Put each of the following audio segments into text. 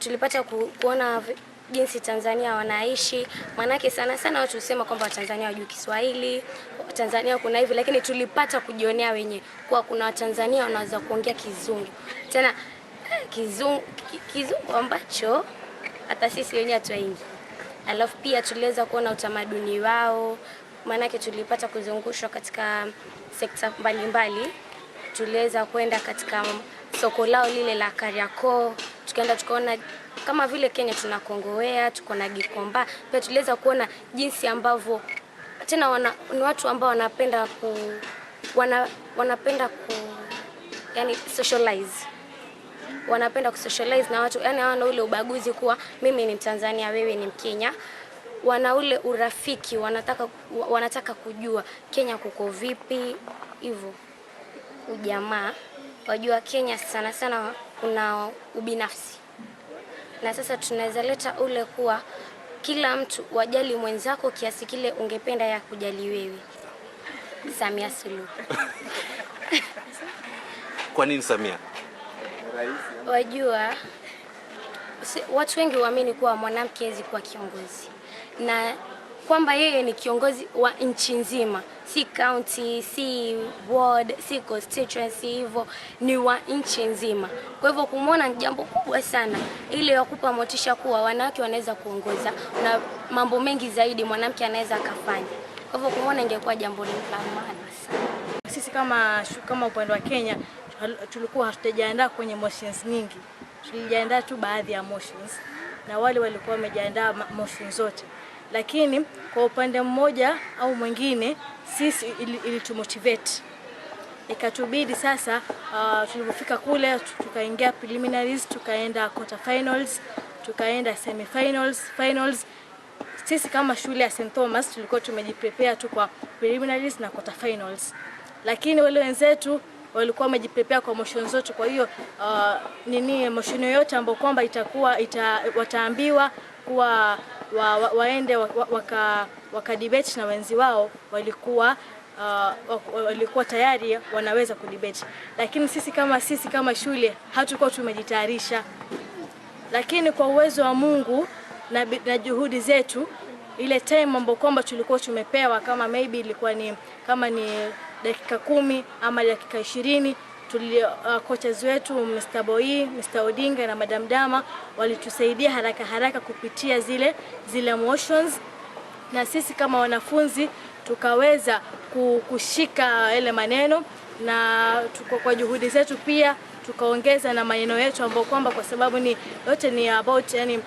tulipata kuona jinsi Tanzania wanaishi. Manake sana sana watu husema kwamba Watanzania hawajui Kiswahili, Tanzania kuna hivi, lakini tulipata kujionea wenyewe kwa kuna Watanzania wanaweza kuongea Kizungu. Tena Kizungu ambacho hata sisi wenyewe hatuingi. Alafu pia tuliweza kuona utamaduni wao, manake tulipata kuzungushwa katika sekta mbalimbali. Tuliweza kwenda katika soko lao lile la Kariakoo, tukaenda tukaona kama vile Kenya tuna Kongowea, tuko na Gikomba. Pia tuliweza kuona jinsi ambavyo tena ni watu ambao wanapenda yani socialize. Wanapenda kusocialize na watu, yani hawana ule ubaguzi kuwa mimi ni Mtanzania wewe ni Mkenya. Wana ule urafiki, wanataka kujua Kenya kuko vipi hivyo. Ujamaa, wajua Kenya sana sana kuna ubinafsi. Na sasa tunaweza leta ule kuwa kila mtu wajali mwenzako kiasi kile ungependa ya kujali wewe. Samia Suluhu. Kwa nini Samia? Wajua watu wengi waamini kuwa mwanamke hawezi kuwa kiongozi. Na kwamba yeye ni kiongozi wa nchi nzima, si county, si ward, si constituency, hivyo ni wa nchi nzima. Kwa hivyo kumuona ni jambo kubwa sana, ili yakupa motisha kuwa wanawake wanaweza kuongoza na mambo mengi zaidi mwanamke anaweza kufanya. Kwa hivyo kumuona ingekuwa jambo la maana sana. Sisi kama upande wa Kenya tulikuwa hatujajiandaa kwenye motions nyingi. Tulijiandaa tu baadhi ya motions na wale walikuwa wamejiandaa motions zote. Lakini kwa upande mmoja au mwingine sisi ilitumotivate. Ikatubidi sasa tulipofika kule tukaingia preliminaries, tukaenda quarter finals, tukaenda semi finals, finals. Sisi kama shule ya St. Thomas tulikuwa tumejiprepare tu kwa preliminaries na quarter finals. Lakini wale wenzetu walikuwa wamejiprepare kwa motion zote. Kwa hiyo motion yoyote ambayo kwamba wataambiwa kuwa waende waka debate na wenzi wao, walikuwa tayari wanaweza kudebate. Lakini sisi kama shule hatukuwa tumejitayarisha. Lakini kwa uwezo wa Mungu na juhudi zetu, ile time ambayo kwamba tulikuwa tumepewa, kama maybe ilikuwa ni dakika 10 ama dakika 20, coaches wetu Mr. Boy, Mr. Odinga na Madam Dama walitusaidia haraka kupitia zile motions, na sisi kama wanafunzi tukaweza kushika ile maneno, na kwa juhudi zetu pia tukaongeza na maneno yetu ambayo kwamba kwa sababu yote ni about yani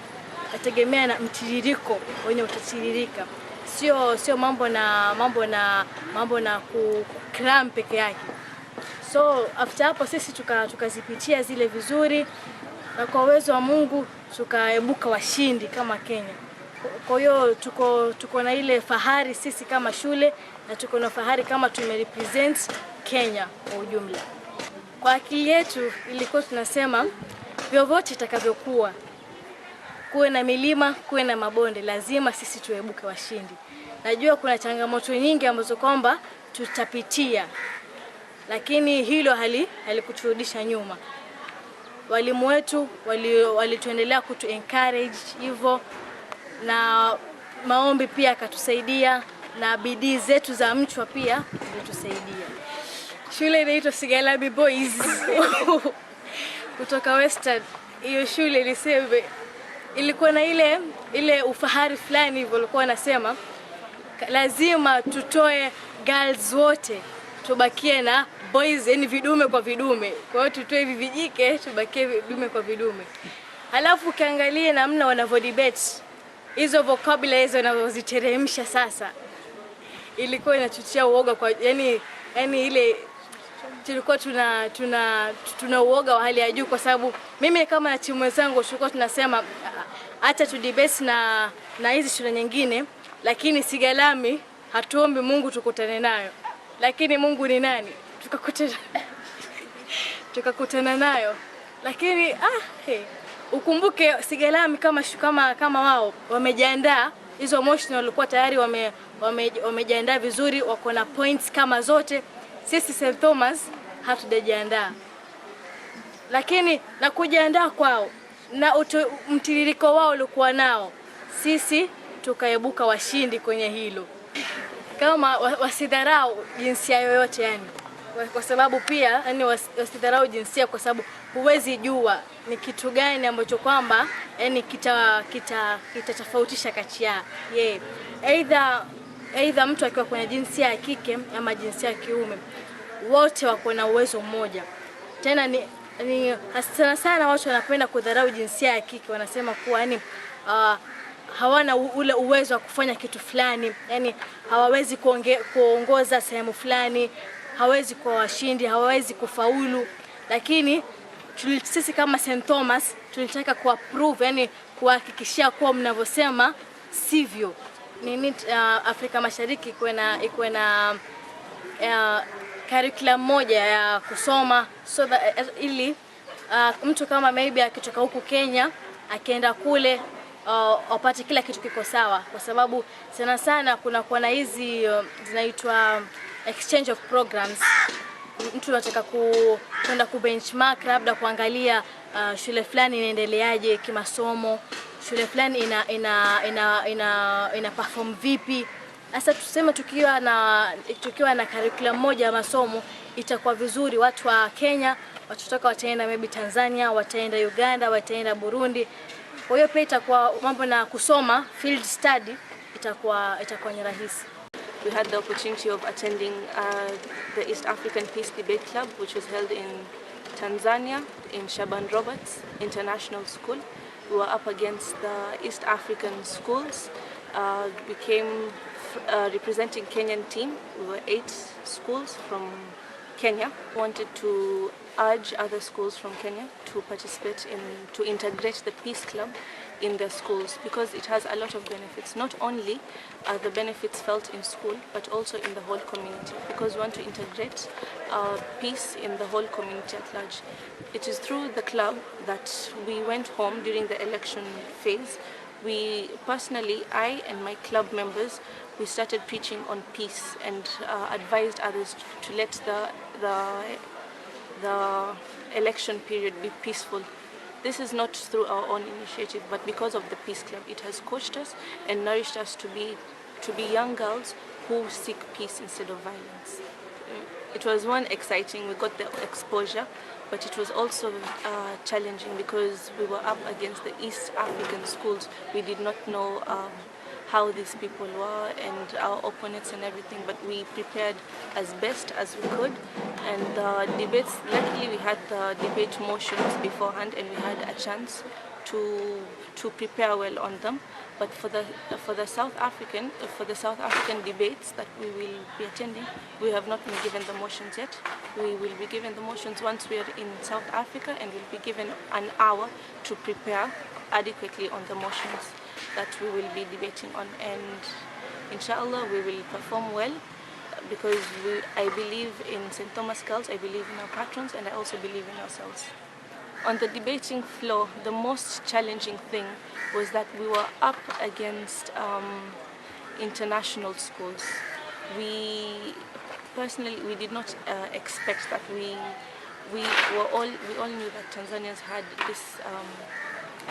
ategemea na mtiririko wenye utatiririka, sio mambo na kukram peke yake. So after hapo sisi tukazipitia zile vizuri, na kwa uwezo wa Mungu tukaebuka washindi kama Kenya. Kwa hiyo tuko na ile fahari sisi kama shule, na tuko na fahari kama tumerepresent Kenya kwa ujumla. Kwa akili yetu ilikuwa tunasema vyovyote itakavyokuwa, kuwe na milima, kuwe na mabonde, lazima sisi tuebuke washindi. Najua kuna changamoto nyingi ambazo kwamba tutapitia, lakini hilo halikuturudisha nyuma. Walimu wetu walituendelea kutu encourage hivyo, na maombi pia akatusaidia, na bidii zetu za mchwa pia zilitusaidia. Shule inaitwa Sigalabi Boys kutoka Western. Hiyo shule ilikuwa na ile ufahari fulani hivyo, walikuwa wanasema lazima tutoe girls wote, tubakie na boys, yani vidume kwa vidume. Kwa hiyo tutoe vijike, tubakie vidume kwa vidume. Halafu ukiangalia namna wanavodebate, hizo vocabulary hizo wanazoziteremsha sasa, ilikuwa inachochea uoga kwa yani ile tulikuwa tuna uoga wa hali ya juu, kwa sababu mimi kama na timu zangu tulikuwa tunasema acha tu debate na hizi shule nyingine, lakini Sigalami hatuombi Mungu tukutane nayo, lakini Mungu ni nani? Tukakutana nayo. Lakini ukumbuke Sigalami kama wao wamejiandaa, hizo motion walikuwa tayari wamejiandaa vizuri, wako na points kama zote. Sisi St. Thomas hatujajiandaa, lakini na kujiandaa kwao na mtiririko wao ulikuwa nao, sisi tukaibuka washindi kwenye hilo. Kama wasidharau jinsia yoyote yani, kwa sababu pia yani wasidharau jinsia, kwa sababu huwezi jua ni kitu gani ambacho kwamba yani kitatofautisha kati ya aidha mtu akiwa kwenye jinsia ya kike ama jinsia ya kiume, wote wako na uwezo mmoja. Tena ni sana watu wanapenda kudharau jinsia ya kike, wanasema kuwa yani hawana ule uwezo wa kufanya kitu fulani, yani hawawezi kuongoza sehemu fulani, hawezi kuwa washindi, hawawezi kufaulu. Lakini sisi kama St. Thomas tulitaka kuapprove, yani kuhakikishia kuwa mnavyosema sivyo. Afrika Mashariki ikuwe na curriculum moja ya kusoma, so that, ili mtu kama maybe akitoka huku Kenya akienda kule wapate kila kitu kiko sawa, kwa sababu sana kuna na hizi zinaitwa exchange of programs. Mtu anataka kwenda benchmark, labda kuangalia shule fulani inaendeleaje kimasomo, shule fulani ina perform vipi. Sasa tuseme tukiwa na curriculum moja ya masomo, itakuwa vizuri. Watu wa Kenya watotoka wataenda maybe Tanzania, wataenda Uganda, wataenda Burundi. Kwa hiyo pia itakuwa mambo na kusoma field study itakuwa ni rahisi. We had the opportunity of attending the East African Peace Debate Club, which was held in Tanzania, in Shaban Roberts International School. We were up against the East African schools. We came representing Kenyan team. We were 8 schools from Kenya. We wanted to urge other schools from Kenya to participate to integrate the Peace Club in their schools, because it has a lot of benefits. Not only are the benefits felt in school, but also in the whole community, because we want to integrate peace in the whole community at large. It is through the club that we went home during the election phase. We personally, I and my club members, we started preaching on peace and advised others to let the election period be peaceful. This is not through our own initiative, but because of the Peace Club. It has coached us and nourished us to be young girls who seek peace instead of violence. It was exciting, we got the exposure, but it was also challenging, because we were up against the East African schools. We did not know how these people were and our opponents and everything, but we prepared as best as we could. And the debates, luckily we had the debate motions beforehand, and we had a chance to prepare well on them. But for the South African debates that we will be attending, we have not been given the motions yet. We will be given the motions once we are in South Africa, and we'll be given an hour to prepare adequately on the motions that we will be debating on. And inshallah we will perform well, because I believe in St. Thomas Girls, I believe in our patrons, and I also believe in ourselves. On the debating floor, the most challenging thing was that we were up against international schools. We did not expect that. We all knew that Tanzanians had this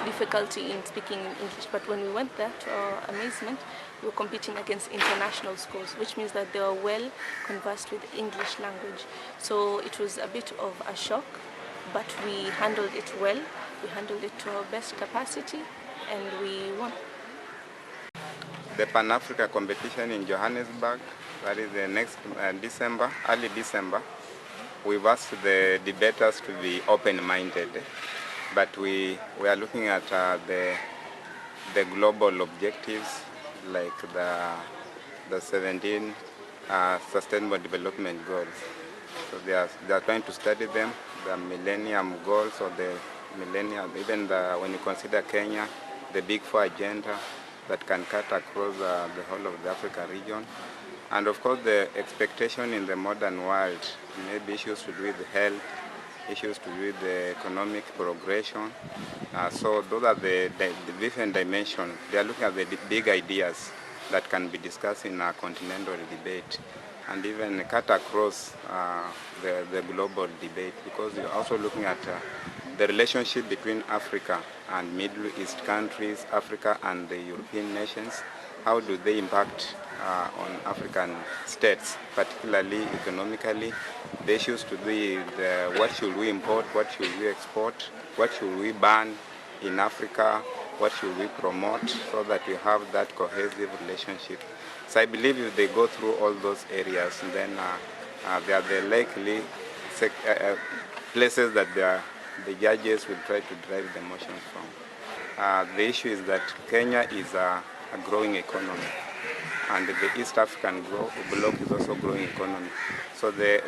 difficulty in speaking English, but when we went there, to our amazement, we were competing against international schools, which means that they were well conversed with English language. So it was a bit of a shock, but we handled it well. We handled it to our best capacity, and we won. The Pan-Africa competition in Johannesburg, that is the next December, early December. We've asked the debaters to be open-minded, but we are looking at the global objectives, like the 17 Sustainable Development Goals. So they are trying to study them, the Millennium Goals, or the Millennium, even when you consider Kenya, the Big Four agenda that can cut across the whole of the Africa region. And of course the expectation in the modern world, maybe issues to do with health, issues to do with the economic progression. So those are the different dimensions. They are looking at the big ideas that can be discussed in a continental debate, and even cut across the global debate, because we are also looking at the relationship between Africa and Middle East countries, Africa and the European nations, how do they impact on African states, particularly economically? The issues to do with what should we import, what should we export, what should we ban in Africa, what should we promote, so that we have that cohesive relationship. So I believe if they go through all those areas, then they are the likely places that the judges will try to drive the motions from. The issue is that Kenya is a growing economy, and the East African bloc is also growing economy. So the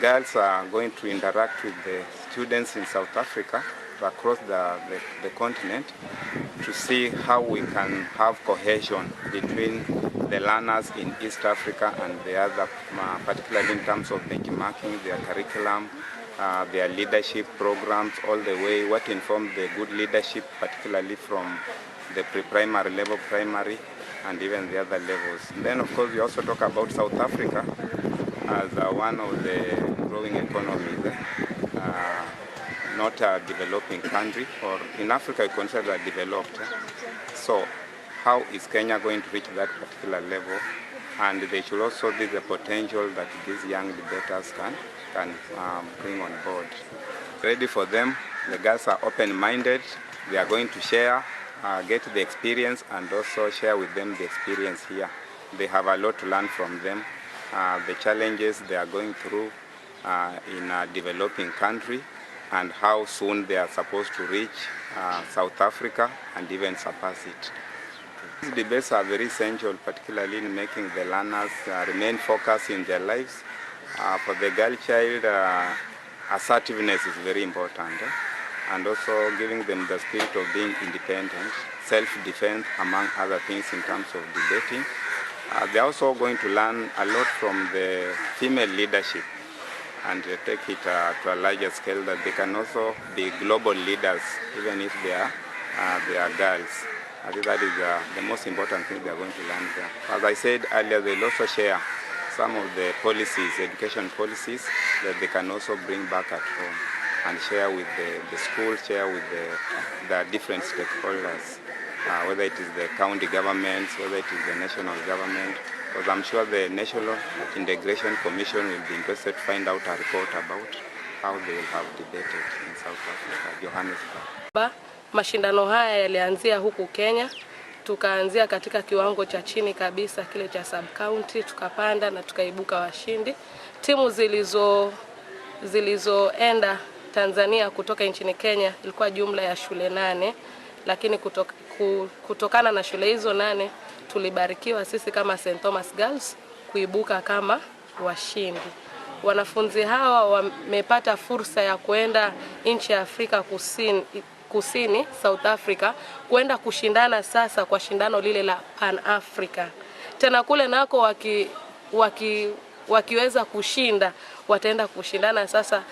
girls are going to interact with the students in South Africa across the continent to see how we can have cohesion between the learners in East Africa and the other, particularly in terms of benchmarking their curriculum, their leadership programs, all the way, what informs the good leadership, particularly from the pre-primary level, primary, and even the other levels. And then, of course, we also talk about South Africa as one of the growing economies, not a developing country, or in Africa we consider developed. So how is Kenya going to reach that particular level? And they should also be the potential that these young debaters can bring on board. Ready for them. The girls are open-minded. They are going to share, get the experience, and also share with them the experience here. They have a lot to learn from them. The challenges they are going through in a developing country, and how soon they are supposed to reach South Africa and even surpass it. These debates are very essential, particularly in making the learners remain focused in their lives. For the girl child, assertiveness is very important, and also giving them the spirit of being independent, self-defense, among other things in terms of debating. They're also going to learn a lot from the female leadership, and take it to a larger scale, that they can also be global leaders, even if they are girls. I think that is the most important thing they are going to learn there. As I said earlier, they'll also share some of the policies, education policies, that they can also bring back at home and share with the school, share with the different stakeholders, whether it is the county governments, whether it is the national government. Because I'm sure the National Integration Commission will be interested to find out a report about how they will have debated in South Africa, Johannesburg. Mashindano haya yalianzia huku Kenya, tukaanzia katika kiwango cha chini kabisa kile cha sub county, tukapanda na tukaibuka washindi. Timu zilizoenda Tanzania kutoka nchini Kenya ilikuwa jumla ya shule 8, lakini kutokana na shule hizo 8 tulibarikiwa sisi kama St. Thomas Girls kuibuka kama washindi. Wanafunzi hawa wamepata fursa ya kuenda nchi ya Afrika Kusini, South Africa, kuenda kushindana sasa kwa shindano lile la Pan Africa. Tena kule nako wakiweza kushinda, wataenda kushindana sasa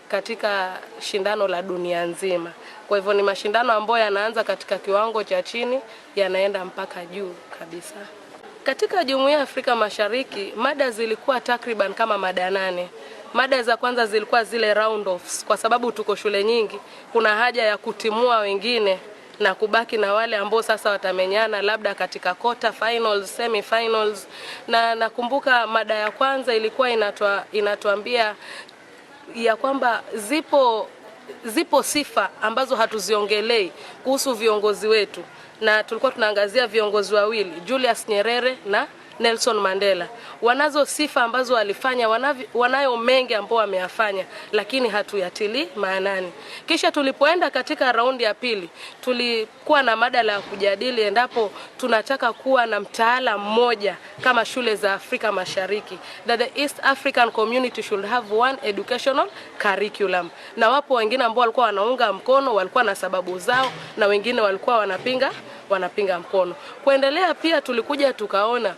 katika shindano la dunia nzima. Kwa hivyo ni mashindano ambayo yanaanza katika kiwango cha chini, yanaenda mpaka juu kabisa. Katika Jumuiya ya Afrika Mashariki, mada zilikuwa takriban kama mada 8. Mada za kwanza zilikuwa zile round offs, kwa sababu tuko shule nyingi, kuna haja ya kutimua wengine na kubaki na wale ambao sasa watamenyana labda katika quarter finals, semi finals. Na nakumbuka mada ya kwanza ilikuwa inatuambia ya kwamba zipo sifa ambazo hatuziongelei kuhusu viongozi wetu, na tulikuwa tunaangazia viongozi wawili, Julius Nyerere na Nelson Mandela. Wanazo sifa ambazo walifanya, wanayo mengi ambao wameyafanya, lakini hatuyatili maanani. Kisha tulipoenda katika raundi ya pili, tulikuwa na mada la kujadili endapo tunataka kuwa na mtaala mmoja kama shule za Afrika Mashariki, that the East African community should have one educational curriculum. Na wapo wengine ambao walikuwa wanaunga mkono, walikuwa na sababu zao, na wengine walikuwa wanapinga mkono. Kuendelea pia tulikuja tukaona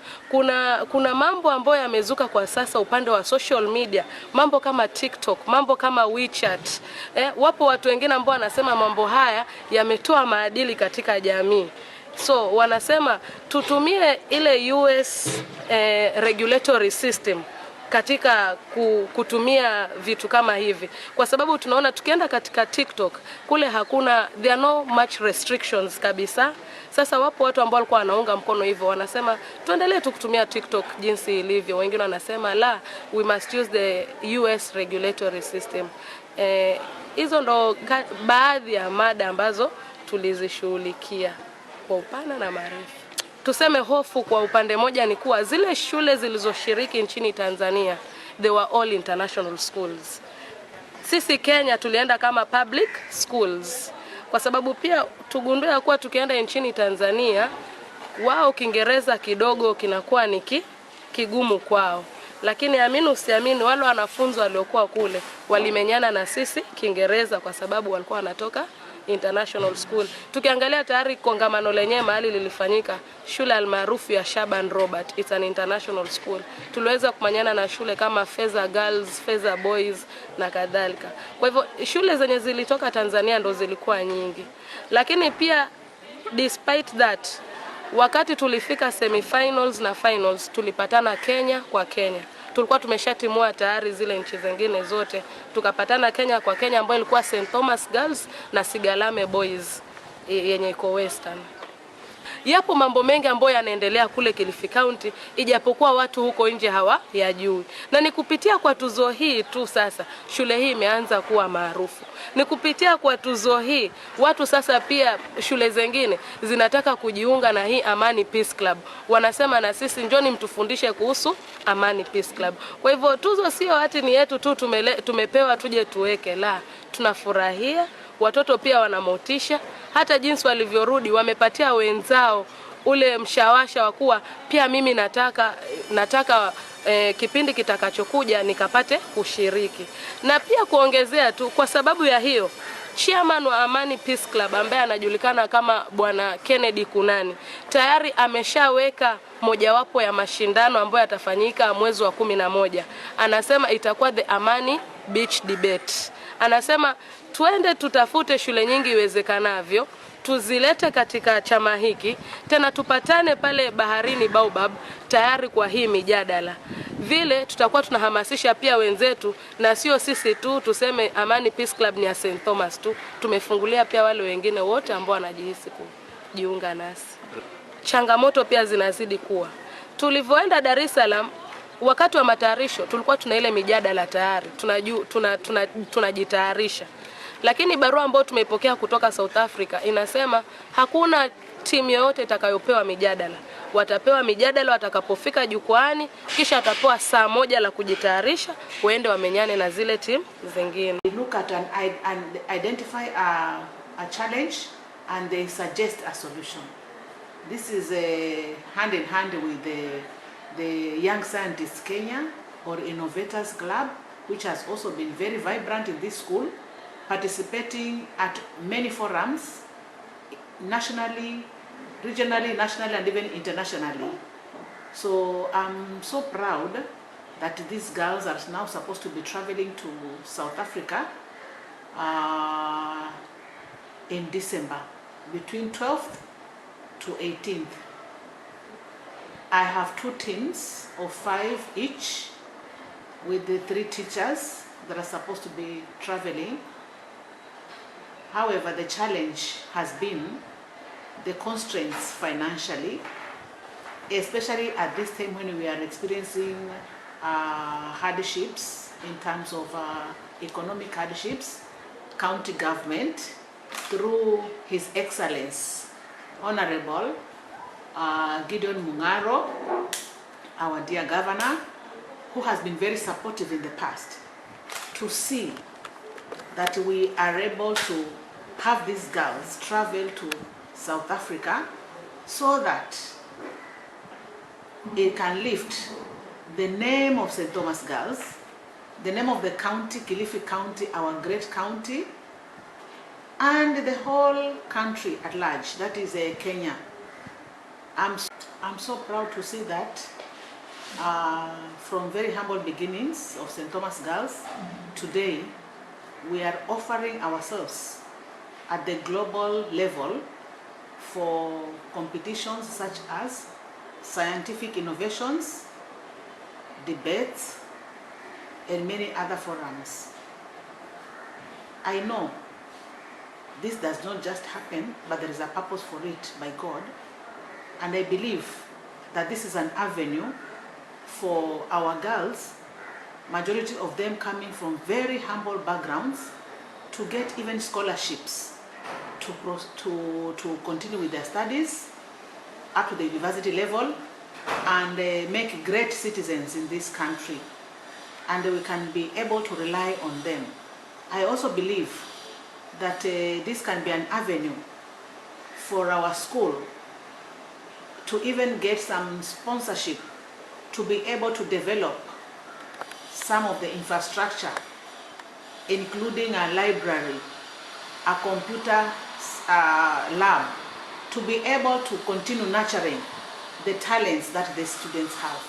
kuna mambo ambayo yamezuka kwa sasa upande wa social media, mambo kama TikTok, mambo kama WeChat. Wapo watu wengine ambao wanasema mambo haya yametoa maadili katika jamii. So wanasema tutumie ile US regulatory system katika kutumia vitu kama hivi, kwa sababu tunaona tukienda katika TikTok kule hakuna, there are no much restrictions kabisa. Sasa wapo watu ambao walikuwa wanaunga mkono hivyo, wanasema tuendelee tu kutumia TikTok jinsi ilivyo. Wengine wanasema la, we must use the US regulatory system. Hizo ndo baadhi ya mada ambazo tulizishughulikia kwa upana na marefu. Tuseme hofu kwa upande moja ni kuwa zile shule zilizoshiriki nchini Tanzania, they were all international schools. Sisi Kenya tulienda kama public schools, kwa sababu pia tugundua kuwa tukienda nchini Tanzania wao Kiingereza kidogo kinakuwa ni kigumu kwao. Lakini amini usiamini, wale wanafunzi waliokuwa kule walimenyana na sisi Kiingereza kwa sababu walikuwa wanatoka international school. Tukiangalia tayari kongamano lenyewe mahali lilifanyika, shule almaarufu ya Shaban Robert, it's an international school. Tuliweza kumanyana na shule kama Feza Girls, Feza Boys na kadhalika. Kwa hivyo shule zenye zilitoka Tanzania ndo zilikuwa nyingi. Lakini pia despite that, wakati tulifika semifinals na finals tulipatana Kenya kwa Kenya. Tulikuwa tumeshatimua tayari zile nchi zingine zote, tukapatana Kenya kwa Kenya ambayo ilikuwa St. Thomas Girls na Sigalame Boys yenye iko Western. Yapo mambo mengi ambayo yanaendelea kule Kilifi County, ijapokuwa watu huko nje hawayajui. Na ni kupitia kwa tuzo hii tu sasa shule hii imeanza kuwa maarufu. Ni kupitia kwa tuzo hii watu sasa pia shule zingine zinataka kujiunga na hii Amani Peace Club. Wanasema na sisi njoni mtufundishe kuhusu Amani Peace Club. Kwa hivyo tuzo sio ati ni yetu tu tumepewa tuje tuweke, la, tunafurahia. Watoto pia wanamotisha, hata jinsi walivyorudi wamepatia wenzao ule mshawasha wa kuwa pia mimi nataka kipindi kitakachokuja nikapate kushiriki. Na pia kuongezea tu, kwa sababu ya hiyo chairman wa Amani Peace Club ambaye anajulikana kama Bwana Kennedy Kunani tayari ameshaweka mojawapo ya mashindano ambayo yatafanyika mwezi wa 11. Anasema itakuwa the Amani Beach Debate. Anasema tuende tutafute shule nyingi iwezekanavyo, tuzilete katika chama hiki, tena tupatane pale baharini Baobab tayari kwa hii mijadala. Vile tutakuwa tunahamasisha pia wenzetu, na sio sisi tu tuseme Amani Peace Club ni ya St. Thomas tu, tumefungulia pia wale wengine wote ambao wanajihisi kujiunga nasi. Changamoto pia zinazidi kuwa. Tulivyoenda Dar es Salaam wakati wa matayarisho tulikuwa tuna ile mijadala tayari, tunajitayarisha. Lakini barua ambayo tumeipokea kutoka South Africa inasema hakuna timu yoyote itakayopewa mijadala. Watapewa mijadala watakapofika jukwani, kisha atapewa saa moja la kujitayarisha waende wamenyane na zile timu zingine. They look at and identify a challenge and they suggest a solution. This is hand in hand with the Young Scientists Kenya or Innovators Club, which has also been very vibrant in this school, participating at many forums, nationally, regionally, nationally, and even internationally. So I'm so proud that these girls are now supposed to be traveling to South Africa in December, between 12th to 18th. I have 2 teams of 5 each with the 3 teachers that are supposed to be traveling. However, the challenge has been the constraints financially, especially at this time when we are experiencing hardships in terms of economic hardships. County government, through His Excellence, Honorable Gideon Mungaro, our dear governor, who has been very supportive in the past, to see that we are able to have these girls travel to South Africa so that it can lift the name of St. Thomas Girls, the name of the county, Kilifi County, our great county, and the whole country at large, that is Kenya. I'm so proud to see that from very humble beginnings of St. Thomas Girls, today we are offering ourselves at the global level for competitions such as scientific innovations, debates, and many other forums. I know this does not just happen, but there is a purpose for it by God. And I believe that this is an avenue for our girls, majority of them coming from very humble backgrounds, to get even scholarships to continue with their studies up to the university level and make great citizens in this country. And we can be able to rely on them. I also believe that this can be an avenue for our school to even get some sponsorship to be able to develop some of the infrastructure, including a library, a computer lab, to be able to continue nurturing the talents that the students have.